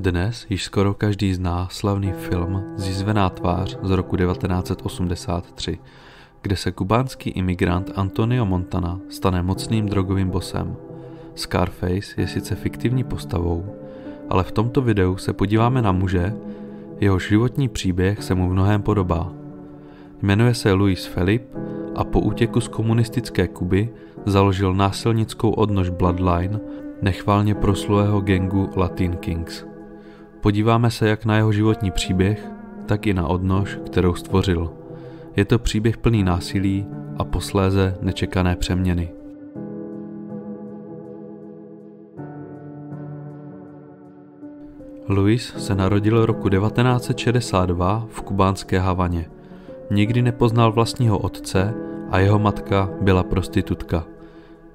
Dnes již skoro každý zná slavný film Zjizvená tvář z roku 1983, kde se kubánský imigrant Antonio Montana stane mocným drogovým bosem. Scarface je sice fiktivní postavou, ale v tomto videu se podíváme na muže, jehož životní příběh se mu v mnohém podobá. Jmenuje se Luis Felipe a po útěku z komunistické Kuby založil násilnickou odnož Bloodline nechvalně proslulého gangu Latin Kings. Podíváme se jak na jeho životní příběh, tak i na odnož, kterou stvořil. Je to příběh plný násilí a posléze nečekané přeměny. Luis se narodil roku 1962 v kubánské Havaně. Nikdy nepoznal vlastního otce a jeho matka byla prostitutka.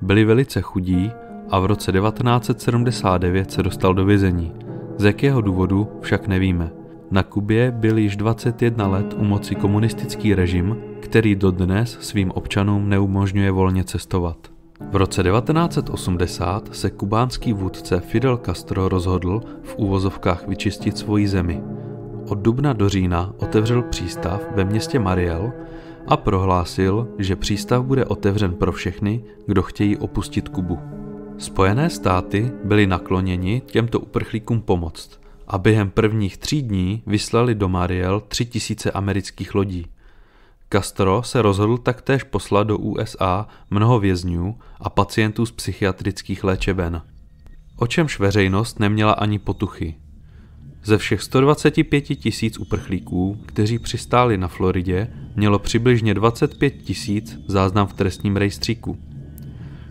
Byli velice chudí a v roce 1979 se dostal do vězení. Z jakého důvodu však nevíme. Na Kubě byl již 21 let u moci komunistický režim, který dodnes svým občanům neumožňuje volně cestovat. V roce 1980 se kubánský vůdce Fidel Castro rozhodl v úvozovkách vyčistit svoji zemi. Od dubna do října otevřel přístav ve městě Mariel a prohlásil, že přístav bude otevřen pro všechny, kdo chtějí opustit Kubu. Spojené státy byly nakloněni těmto uprchlíkům pomoct a během prvních 3 dní vyslali do Mariel 3000 amerických lodí. Castro se rozhodl taktéž poslat do USA mnoho vězňů a pacientů z psychiatrických léčeben. O čemž veřejnost neměla ani potuchy. Ze všech 125 000 uprchlíků, kteří přistáli na Floridě, mělo přibližně 25 000 záznam v trestním rejstříku.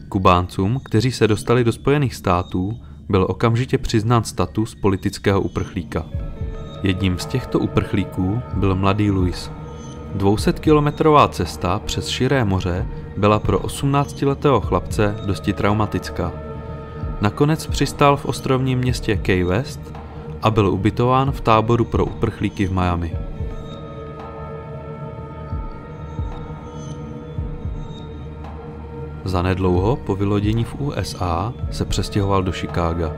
Kubáncům, kteří se dostali do Spojených států, byl okamžitě přiznán status politického uprchlíka. Jedním z těchto uprchlíků byl mladý Luis. 200kilometrová cesta přes širé moře byla pro 18letého chlapce dosti traumatická. Nakonec přistál v ostrovním městě Key West a byl ubytován v táboru pro uprchlíky v Miami. Zanedlouho po vylodění v USA se přestěhoval do Chicaga,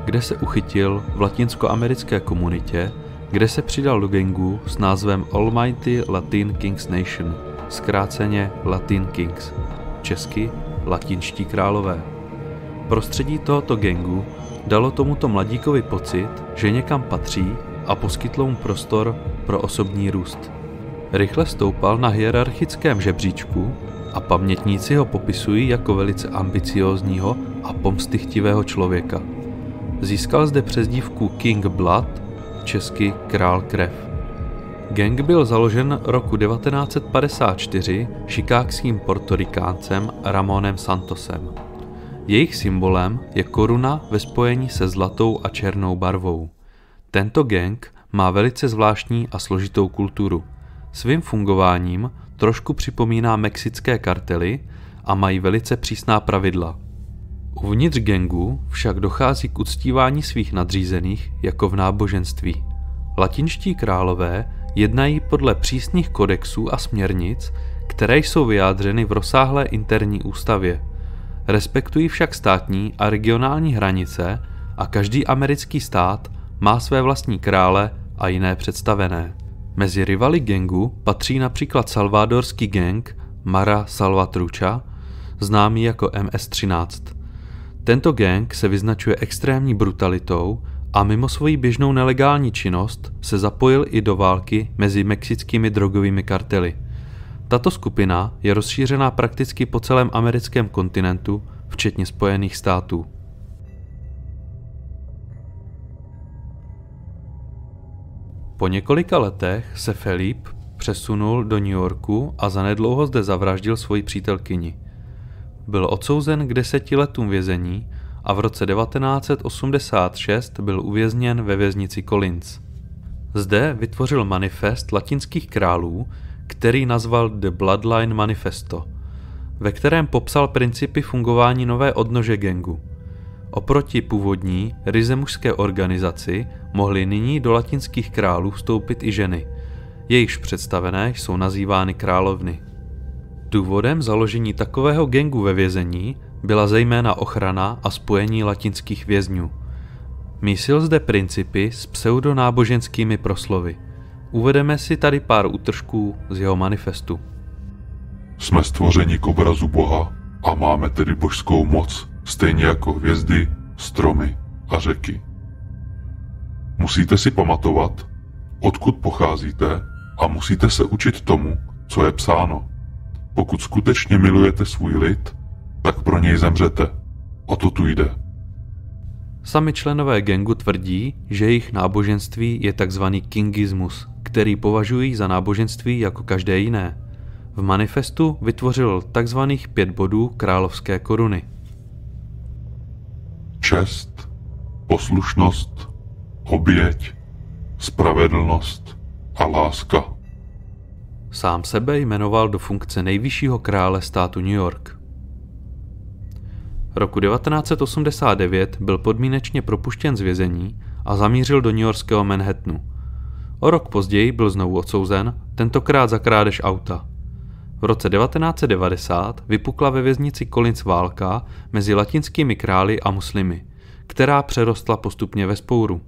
kde se uchytil v latinskoamerické komunitě, kde se přidal do gangu s názvem Almighty Latin Kings Nation, zkráceně Latin Kings, česky latinští králové. Prostředí tohoto gangu dalo tomuto mladíkovi pocit, že někam patří a poskytlo mu prostor pro osobní růst. Rychle stoupal na hierarchickém žebříčku a pamětníci ho popisují jako velice ambiciózního a pomstychtivého člověka. Získal zde přezdívku King Blood, česky Král krev. Gang byl založen roku 1954 chicagským portorikáncem Ramonem Santosem. Jejich symbolem je koruna ve spojení se zlatou a černou barvou. Tento gang má velice zvláštní a složitou kulturu. Svým fungováním trošku připomíná mexické kartely a mají velice přísná pravidla. Uvnitř gangu však dochází k uctívání svých nadřízených jako v náboženství. Latinští králové jednají podle přísných kodexů a směrnic, které jsou vyjádřeny v rozsáhlé interní ústavě. Respektují však státní a regionální hranice a každý americký stát má své vlastní krále a jiné představené. Mezi rivaly gangu patří například salvadorský gang Mara Salvatrucha, známý jako MS-13. Tento gang se vyznačuje extrémní brutalitou a mimo svoji běžnou nelegální činnost se zapojil i do války mezi mexickými drogovými kartely. Tato skupina je rozšířená prakticky po celém americkém kontinentu, včetně Spojených států. Po několika letech se Felipe přesunul do New Yorku a zanedlouho zde zavraždil svoji přítelkyni. Byl odsouzen k 10 letům vězení a v roce 1986 byl uvězněn ve věznici Collins. Zde vytvořil manifest latinských králů, který nazval The Bloodline Manifesto, ve kterém popsal principy fungování nové odnože gangu. Oproti původní, ryze mužské organizaci mohly nyní do latinských králů vstoupit i ženy. Jejichž představené jsou nazývány královny. Důvodem založení takového gangu ve vězení byla zejména ochrana a spojení latinských vězňů. Mísil zde principy s pseudonáboženskými proslovy. Uvedeme si tady pár útržků z jeho manifestu. Jsme stvořeni k obrazu Boha a máme tedy božskou moc, stejně jako hvězdy, stromy a řeky. Musíte si pamatovat, odkud pocházíte, a musíte se učit tomu, co je psáno. Pokud skutečně milujete svůj lid, tak pro něj zemřete. O to tu jde. Sami členové gangu tvrdí, že jejich náboženství je tzv. Kingismus, který považují za náboženství jako každé jiné. V manifestu vytvořil tzv. 5 bodů královské koruny. Čest, poslušnost, oběť, spravedlnost a láska. Sám sebe jmenoval do funkce nejvyššího krále státu New York. Roku 1989 byl podmínečně propuštěn z vězení a zamířil do newyorského Manhattanu. O rok později byl znovu odsouzen, tentokrát za krádež auta. V roce 1990 vypukla ve věznici Collins válka mezi latinskými králi a muslimy, která přerostla postupně ve vzpouru.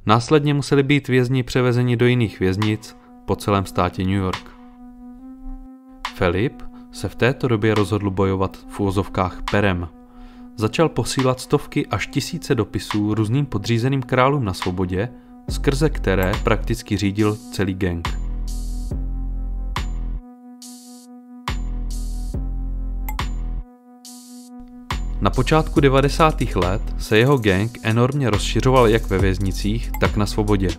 Následně museli být vězni převezeni do jiných věznic po celém státě New York. Filip se v této době rozhodl bojovat v uvozovkách perem. Začal posílat stovky až tisíce dopisů různým podřízeným králům na svobodě, skrze které prakticky řídil celý gang. Na počátku 90. let se jeho gang enormně rozšiřoval jak ve věznicích, tak na svobodě.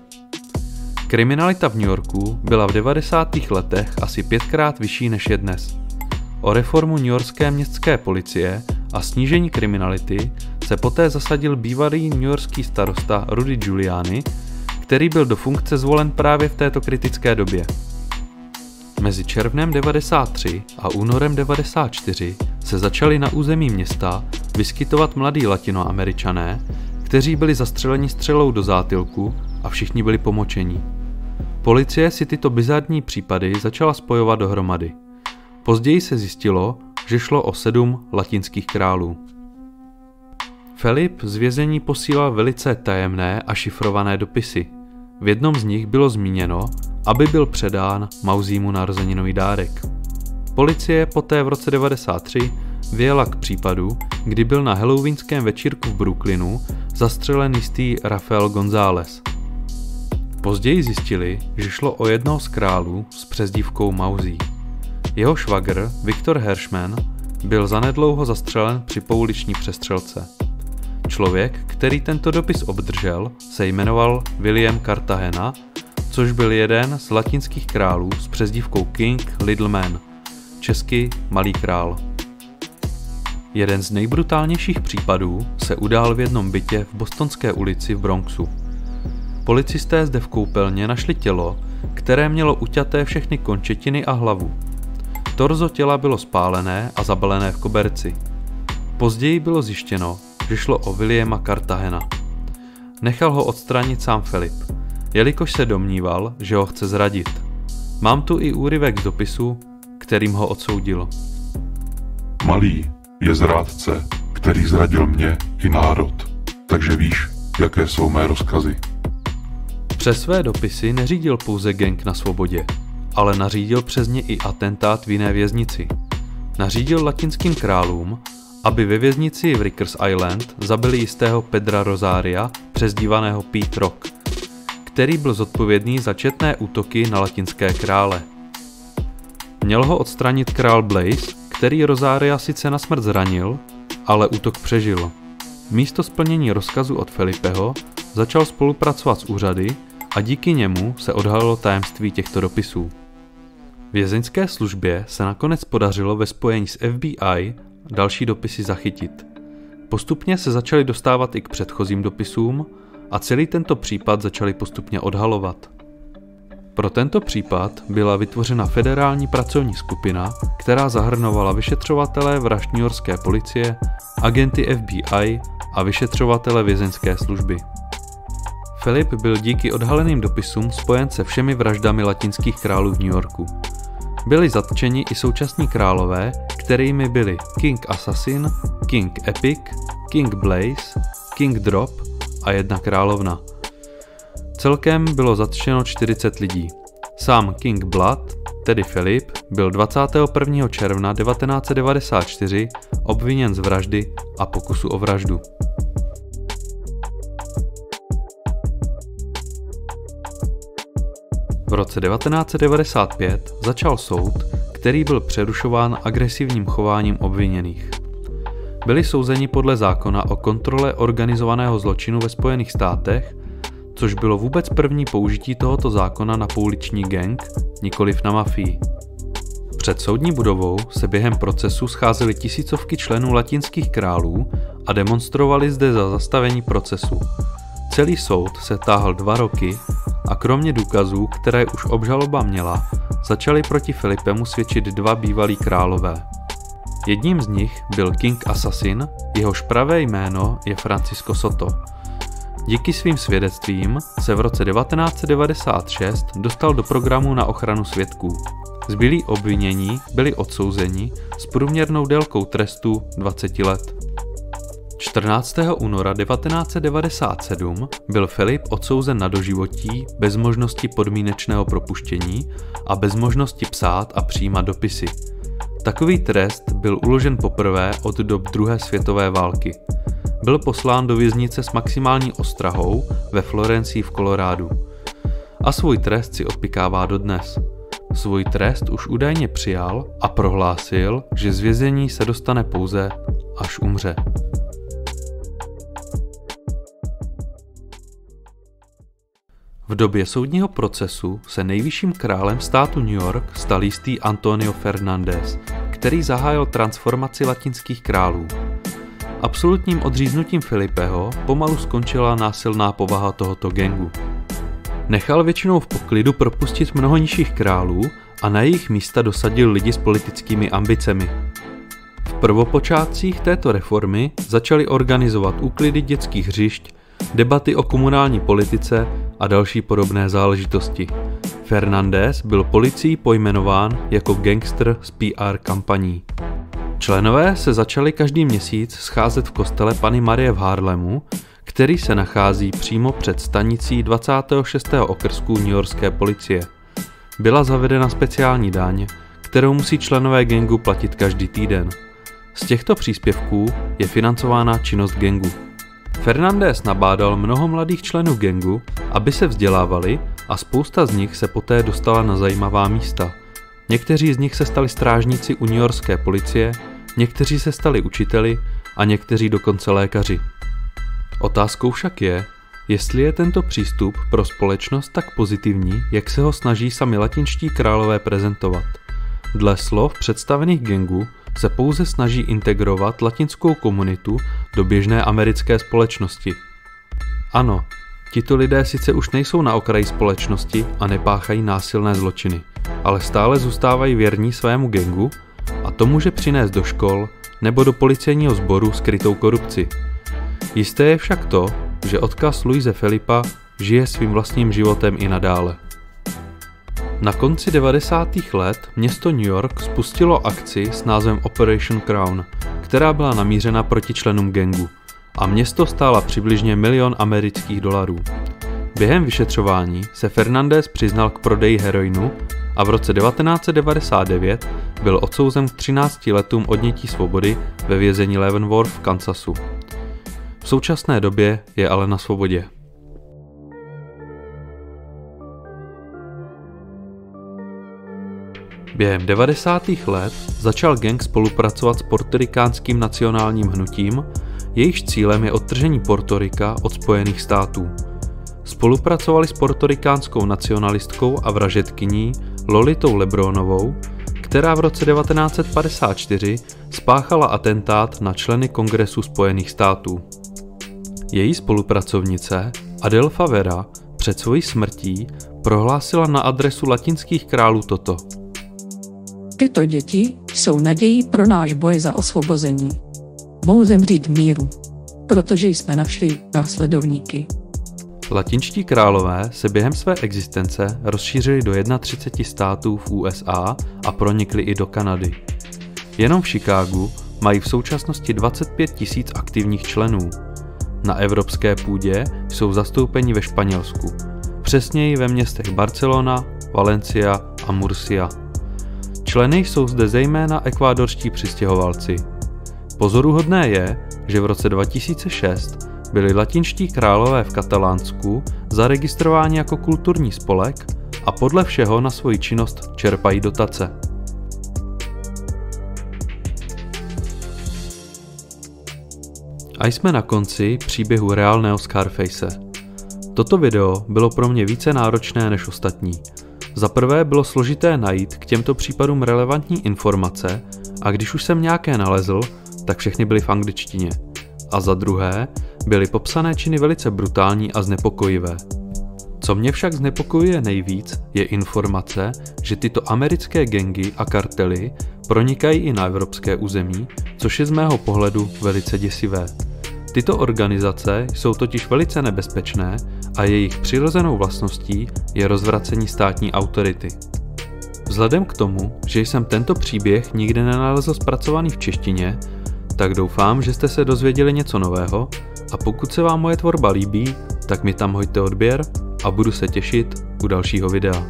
Kriminalita v New Yorku byla v 90. letech asi 5krát vyšší než je dnes. O reformu newyorské městské policie a snížení kriminality se poté zasadil bývalý newyorský starosta Rudy Giuliani, který byl do funkce zvolen právě v této kritické době. Mezi červnem 93 a únorem 94 se začali na území města vyskytovat mladí latinoameričané, kteří byli zastřeleni střelou do zátylku a všichni byli pomočení. Policie si tyto bizarní případy začala spojovat dohromady. Později se zjistilo, že šlo o 7 latinských králů. Filip z vězení posílal velice tajemné a šifrované dopisy. V jednom z nich bylo zmíněno, aby byl předán Mauzímu narozeninový dárek. Policie poté v roce 93 vyjela k případu, kdy byl na halloweenském večírku v Brooklynu zastřelen jistý Rafael González. Později zjistili, že šlo o jednoho z králů s přezdívkou Mauzí. Jeho švagr, Viktor Hershman, byl zanedlouho zastřelen při pouliční přestřelce. Člověk, který tento dopis obdržel, se jmenoval William Cartagena, což byl jeden z latinských králů s přezdívkou King Little Man, česky Malý král. Jeden z nejbrutálnějších případů se udál v jednom bytě v Bostonské ulici v Bronxu. Policisté zde v koupelně našli tělo, které mělo uťaté všechny končetiny a hlavu. Torzo těla bylo spálené a zabalené v koberci. Později bylo zjištěno, že šlo o Williama Cartagena. Nechal ho odstranit sám Filip, jelikož se domníval, že ho chce zradit. Mám tu i úryvek z dopisu, kterým ho odsoudil. Malý je zrádce, který zradil mě i národ, takže víš, jaké jsou mé rozkazy. Přes své dopisy neřídil pouze gang na svobodě, ale nařídil přes ně i atentát v jiné věznici. Nařídil latinským králům, aby ve věznici v Rikers Island zabili jistého Pedra Rosaria, přezdívaného Pete Rock, který byl zodpovědný za četné útoky na latinské krále. Měl ho odstranit král Blaze, který Rosaria sice na smrt zranil, ale útok přežil. Místo splnění rozkazu od Felipeho začal spolupracovat s úřady a díky němu se odhalilo tajemství těchto dopisů. Vězeňské službě se nakonec podařilo ve spojení s FBI další dopisy zachytit. Postupně se začaly dostávat i k předchozím dopisům a celý tento případ začali postupně odhalovat. Pro tento případ byla vytvořena federální pracovní skupina, která zahrnovala vyšetřovatele vražd newyorské policie, agenty FBI a vyšetřovatele vězeňské služby. Filip byl díky odhaleným dopisům spojen se všemi vraždami latinských králů v New Yorku. Byli zatčeni i současní králové, kterými byli King Assassin, King Epic, King Blaze, King Drop a a 1 královna. Celkem bylo zatčeno 40 lidí. Sám King Blood, tedy Filip, byl 21. června 1994 obviněn z vraždy a pokusu o vraždu. V roce 1995 začal soud, který byl přerušován agresivním chováním obviněných. Byli souzeni podle zákona o kontrole organizovaného zločinu ve Spojených státech, což bylo vůbec první použití tohoto zákona na pouliční gang, nikoliv na mafii. Před soudní budovou se během procesu scházely tisícovky členů latinských králů a demonstrovali zde za zastavení procesu. Celý soud se táhl 2 roky a kromě důkazů, které už obžaloba měla, začali proti Filipemu svědčit 2 bývalí králové. Jedním z nich byl King Assassin, jehož pravé jméno je Francisco Soto. Díky svým svědectvím se v roce 1996 dostal do programu na ochranu svědků. Zbylí obvinění byli odsouzeni s průměrnou délkou trestu 20 let. 14. února 1997 byl Filip odsouzen na doživotí bez možnosti podmínečného propuštění a bez možnosti psát a přijímat dopisy. Takový trest byl uložen poprvé od dob druhé světové války. Byl poslán do věznice s maximální ostrahou ve Florencii v Kolorádu. A svůj trest si odpykává dodnes. Svůj trest už údajně přijal a prohlásil, že z vězení se dostane pouze, až umře. V době soudního procesu se nejvyšším králem státu New York stal jistý Antonio Fernández, který zahájil transformaci latinských králů. Absolutním odříznutím Filipeho pomalu skončila násilná povaha tohoto gangu. Nechal většinou v poklidu propustit mnoho nižších králů a na jejich místa dosadil lidi s politickými ambicemi. V prvopočátcích této reformy začali organizovat úklidy dětských hřišť, debaty o komunální politice a další podobné záležitosti. Fernández byl policií pojmenován jako gangster z PR kampaní. Členové se začali každý měsíc scházet v kostele Panny Marie v Harlemu, který se nachází přímo před stanicí 26. okrsku newyorské policie. Byla zavedena speciální daň, kterou musí členové gangu platit každý týden. Z těchto příspěvků je financována činnost gangu. Fernández nabádal mnoho mladých členů gangu, aby se vzdělávali a spousta z nich se poté dostala na zajímavá místa. Někteří z nich se stali strážníci u newyorské policie, někteří se stali učiteli a někteří dokonce lékaři. Otázkou však je, jestli je tento přístup pro společnost tak pozitivní, jak se ho snaží sami latinští králové prezentovat. Dle slov představených gangů se pouze snaží integrovat latinskou komunitu do běžné americké společnosti. Ano, tito lidé sice už nejsou na okraji společnosti a nepáchají násilné zločiny, ale stále zůstávají věrní svému gangu a to může přinést do škol nebo do policejního sboru skrytou korupci. Jisté je však to, že odkaz Luise Filipa žije svým vlastním životem i nadále. Na konci 90. let město New York spustilo akci s názvem Operation Crown, která byla namířena proti členům gangu a město stála přibližně $1 milion amerických dolarů. Během vyšetřování se Fernández přiznal k prodeji heroinu a v roce 1999 byl odsouzen k 13 letům odnětí svobody ve vězení Leavenworth v Kansasu. V současné době je ale na svobodě. Během 90. let začal gang spolupracovat s portorikánským nacionálním hnutím, jejichž cílem je odtržení Portorika od Spojených států. Spolupracovali s portorikánskou nacionalistkou a vražedkyní Lolitou Lebronovou, která v roce 1954 spáchala atentát na členy Kongresu Spojených států. Její spolupracovnice Adelfa Vera před svojí smrtí prohlásila na adresu latinských králů toto. Tyto děti jsou nadějí pro náš boj za osvobození. Mohou zemřít v míru, protože jsme našli následovníky. Latinští králové se během své existence rozšířili do 31 států v USA a pronikli i do Kanady. Jenom v Chicagu mají v současnosti 25 000 aktivních členů. Na evropské půdě jsou zastoupeni ve Španělsku, přesněji ve městech Barcelona, Valencia a Murcia. Členy jsou zde zejména ekvádorští přistěhovalci. Pozoruhodné je, že v roce 2006 byli latinští králové v Katalánsku zaregistrováni jako kulturní spolek a podle všeho na svoji činnost čerpají dotace. A jsme na konci příběhu reálného Scarface. Toto video bylo pro mě více náročné než ostatní. Za prvé bylo složité najít k těmto případům relevantní informace a když už jsem nějaké nalezl, tak všechny byly v angličtině. A za druhé byly popsané činy velice brutální a znepokojivé. Co mě však znepokojuje nejvíc, je informace, že tyto americké gangy a kartely pronikají i na evropské území, což je z mého pohledu velice děsivé. Tyto organizace jsou totiž velice nebezpečné a jejich přirozenou vlastností je rozvracení státní autority. Vzhledem k tomu, že jsem tento příběh nikdy nenalezl zpracovaný v češtině, tak doufám, že jste se dozvěděli něco nového a pokud se vám moje tvorba líbí, tak mi tam hoďte odběr a budu se těšit u dalšího videa.